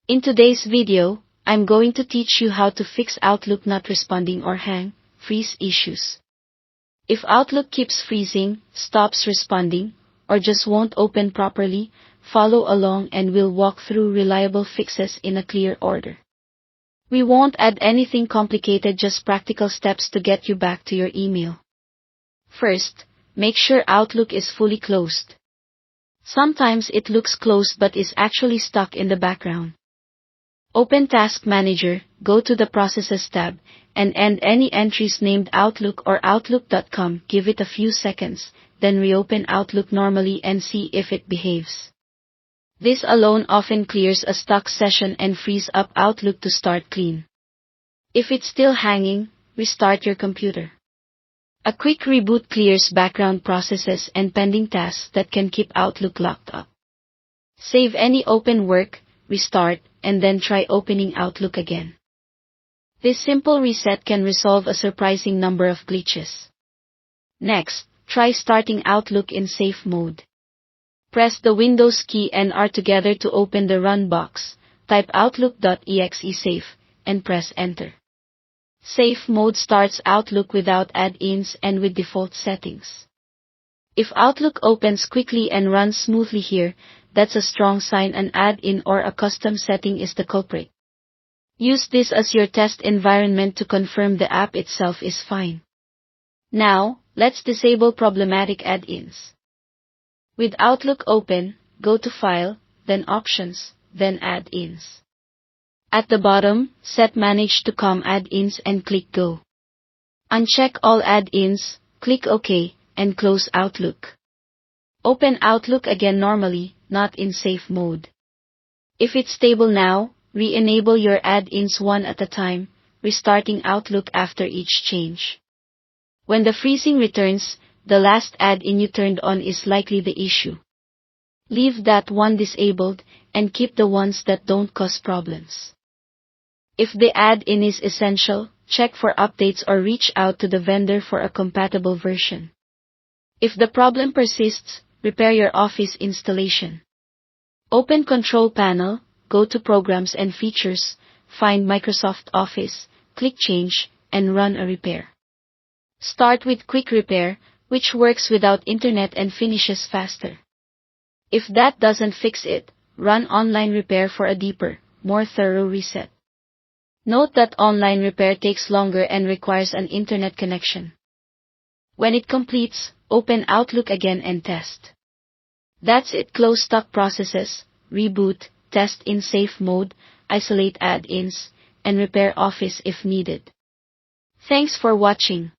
In today's video, I'm going to teach you how to fix Outlook not responding or hang, freeze issues. If Outlook keeps freezing, stops responding, or just won't open properly, follow along and we'll walk through reliable fixes in a clear order. We won't add anything complicated, just practical steps to get you back to your email. First, make sure Outlook is fully closed. Sometimes it looks closed but is actually stuck in the background. Open Task Manager, go to the Processes tab, and end any entries named Outlook or Outlook.com. Give it a few seconds, then reopen Outlook normally and see if it behaves. This alone often clears a stuck session and frees up Outlook to start clean. If it's still hanging, restart your computer. A quick reboot clears background processes and pending tasks that can keep Outlook locked up. Save any open work, restart, and then try opening Outlook again. This simple reset can resolve a surprising number of glitches. Next, try starting Outlook in safe mode. Press the Windows key and R together to open the Run box, type outlook.exe safe, and press Enter. Safe mode starts Outlook without add-ins and with default settings. If Outlook opens quickly and runs smoothly here, that's a strong sign an add-in or a custom setting is the culprit. Use this as your test environment to confirm the app itself is fine. Now, let's disable problematic add-ins. With Outlook open, go to File, then Options, then Add-ins. At the bottom, set Manage to COM add-ins and click Go. Uncheck all add-ins, click OK, and close Outlook. Open Outlook again normally, not in safe mode. If it's stable now, re-enable your add-ins one at a time, restarting Outlook after each change. When the freezing returns, the last add-in you turned on is likely the issue. Leave that one disabled, and keep the ones that don't cause problems. If the add-in is essential, check for updates or reach out to the vendor for a compatible version. If the problem persists, repair your Office installation. Open Control Panel, go to Programs and Features, find Microsoft Office, click Change, and run a repair. Start with Quick Repair, which works without internet and finishes faster. If that doesn't fix it, run Online Repair for a deeper, more thorough reset. Note that online repair takes longer and requires an internet connection. When it completes, open Outlook again and test. That's it. Close stuck processes, reboot, test in safe mode, isolate add-ins, and repair Office if needed. Thanks for watching.